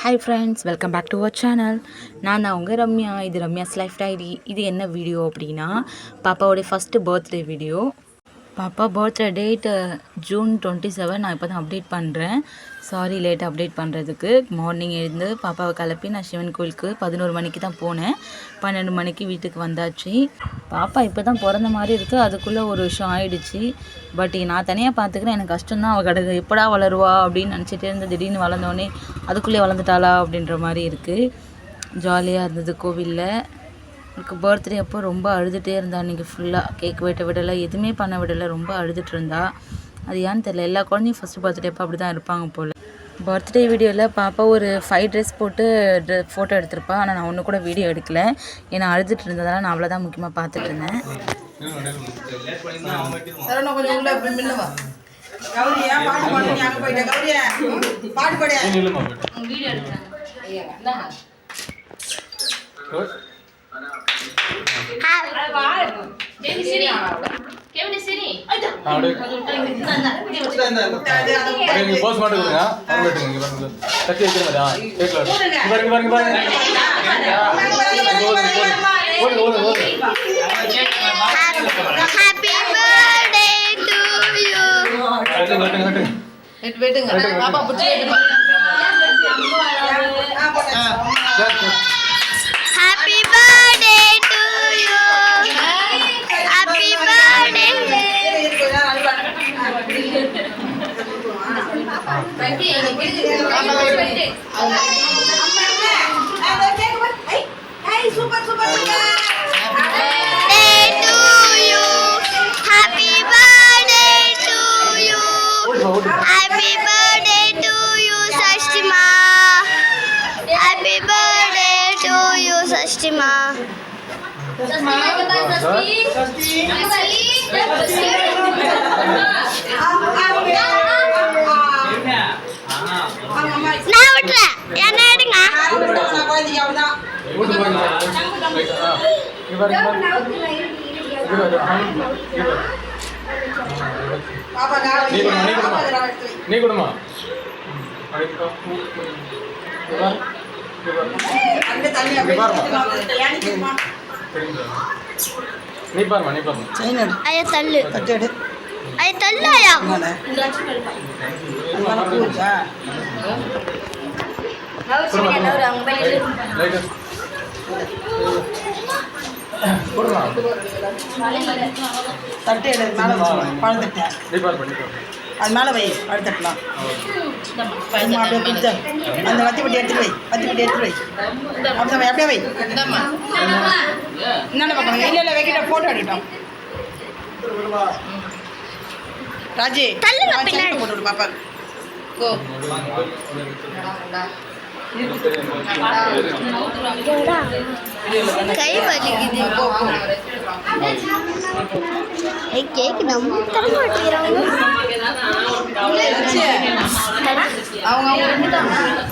Hi friends, welcome back to our channel. நான் தான் உங்கள் ரம்யா. இது ரம்யாஸ் லைஃப் டைரி. இது என்ன வீடியோ அப்படின்னா பாப்பாவோடைய ஃபஸ்ட்டு பர்த்டே வீடியோ. பாப்பா பர்த்டே டேட் June 27. நான் இப்போ தான் அப்டேட் பண்ணுறேன். சாரி லேட் அப்டேட் பண்ணுறதுக்கு. மார்னிங் எழுந்து பாப்பாவை கிளப்பி நான் சிவன் கோயிலுக்கு 11 மணிக்கு தான் போனேன். 12 மணிக்கு வீட்டுக்கு வந்தாச்சு. பாப்பா இப்போ தான் பிறந்த மாதிரி இருக்குது. அதுக்குள்ளே ஒரு விஷயம் ஆயிடுச்சு. பட் நான் தனியாக பார்த்துக்கிறேன். எனக்கு கஷ்டம்தான். அவள் கிடக்கு எப்படா வளருவா அப்படின்னு நினச்சிட்டே இருந்து திடீர்னு வளர்ந்தோடனே அதுக்குள்ளே வளர்ந்துட்டாளா அப்படின்ற மாதிரி இருக்குது. ஜாலியாக இருந்தது கோவிலில். எனக்கு பர்த்டே அப்போ ரொம்ப அழுதுகிட்டே இருந்தா. அன்றைக்கி ஃபுல்லாக கேக் வெட்ட விடலை, எதுவுமே பண்ண விடலை. ரொம்ப அழுதுட்டு இருந்தா. அது ஏன்னு தெரியல. எல்லா குழந்தையும் ஃபஸ்ட்டு பர்த்டே அப்போ அப்படி தான் இருப்பாங்க போல். பர்த்டே வீடியோவில் பாப்பா ஒரு 5 ட்ரெஸ் போட்டு ஃபோட்டோ எடுத்திருப்பா. ஆனால் நான் ஒன்று கூட வீடியோ எடுக்கலை. ஏன்னா அழுதுட்டு இருந்ததால் நான் அவ்வளோதான் முக்கியமாக பார்த்துட்டு இருந்தேன். நீ கொடுமா நீ பாருமா நீ பாருமா ஐயா தள்ளு ஐயா தள்ளு ஐயா தட்டு எடு மேலே பழத்தட்டேன் அது மேலே வை பழத்தட்டலாம் அப்படியே கொடுத்து அந்த வத்திப்பட்டி எடுத்துட்டு வை அப்படியே வை அப்படியே வை என்னென்ன பார்க்கணும் இல்லை வைக்கிட்ட ஃபோட்டோ எடுக்கிட்டோம் ராஜி போட்டு விடு பாப்பா கோ கை வலிக்குது. கேக் நம்ம தர மாட்டேங்கிறாங்க.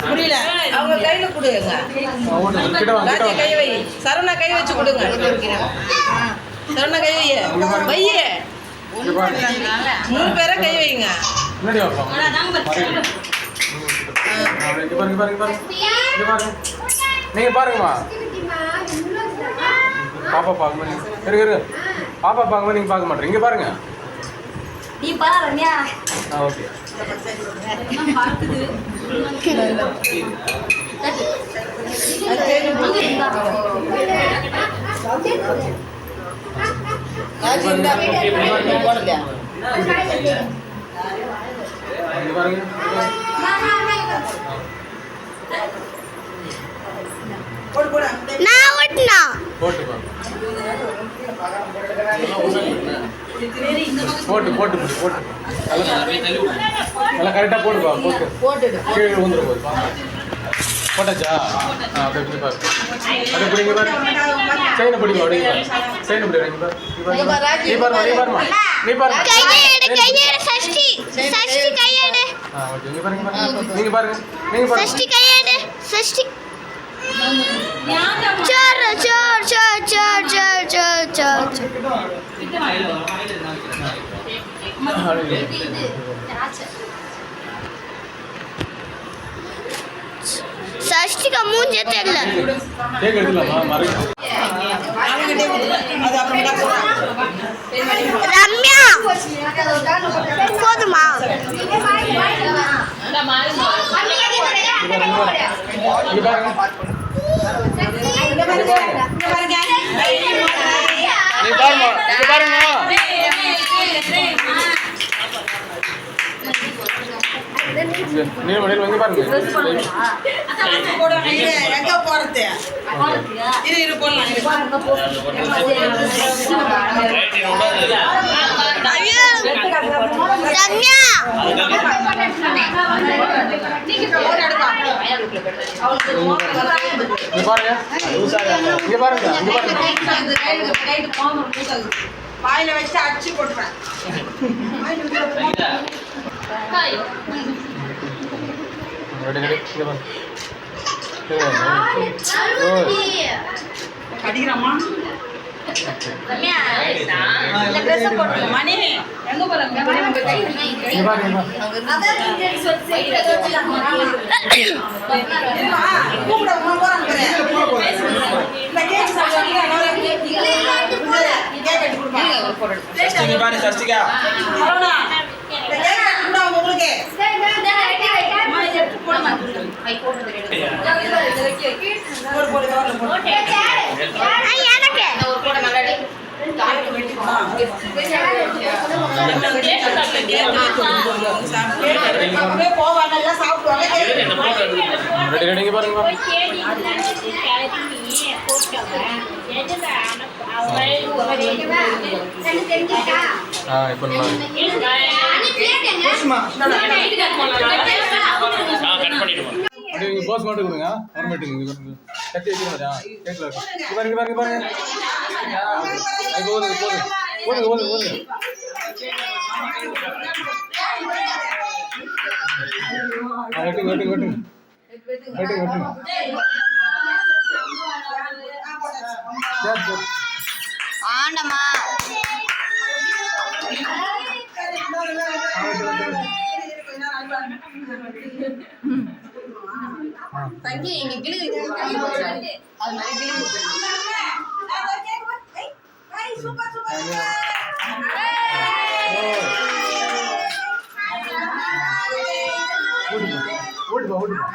புரியல அவங்க கையில கொடுங்க. கை வை சரவணா கை வச்சு கொடுங்க. சரவணா கை வையே 3 பேரை கை வைங்க. நீங்க பாருங்கம்மா பாப்பா பார்க்க பாப்பா பார்க்கும்போது நீங்க பார்க்க மாட்டீங்க. இங்க பாருங்க நீ பாருங்க. ஓகே நான் ஓட்டுனா போட்டு நல்லா கரெக்டாக போட்டுப்பா போட்டு கீழே வந்துடும் போது போட்டாச்சா அப்படியே பிடி பாரு அப்படியே பிடிங்க பாரு செயினை பிடிங்க அப்படிங்க செயினை பிடிங்க நீ பாருமா கையேடு சஷ்டி கையேடு ஓகே நீங்க பாருங்க சஷ்டி கையேடு சஷ்டி சோர் சோர் சோர் சோர் சோர் சோர் சோர் சஷ்டிகா மூஞ்சே தெரியல. கேக் எடுத்துலாமா மறந்து அவங்ககிட்டே கொடுங்க. அது அப்புறமேட்டா போடுறேன். ரம்யா போதுமா? இங்க பாருங்க நீ மடியில் வந்து பாருங்க எங்க போறது? இரு போடலாம். ரம்யா இங்க பாருங்க இங்க பாருங்க வாயில வச்சு அடிச்சு போட்டுறேன். அடிக்கிறோமா? மணி எங்க போறாங்க? கூப்பிட போறாங்க. போவாங்க சாப்பிடுவாங்க. போஸ் மட்டும் கொடுங்க கட்டி வச்சுருந்தா கேட்கல பாருங்க பாருங்க பாருங்க போதுங்க போதுங்க போதுங்க போதுங்க வெட்டுங்க வெட்டுங்க வெட்டுங்க வெட்டுங்க வெட்டுங்க ஆண்டமா தங்கி இங்க கிளி அது மாதிரி கிளி ஓடுப்பா ஓடுப்பா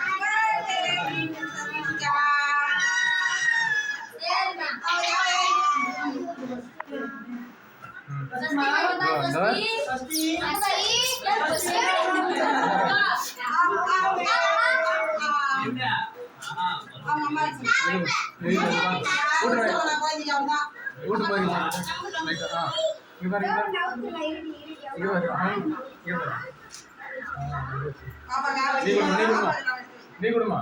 நீ கொடுமா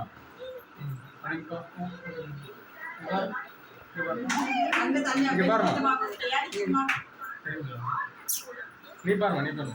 நீ பாருங்க நீ பாருங்க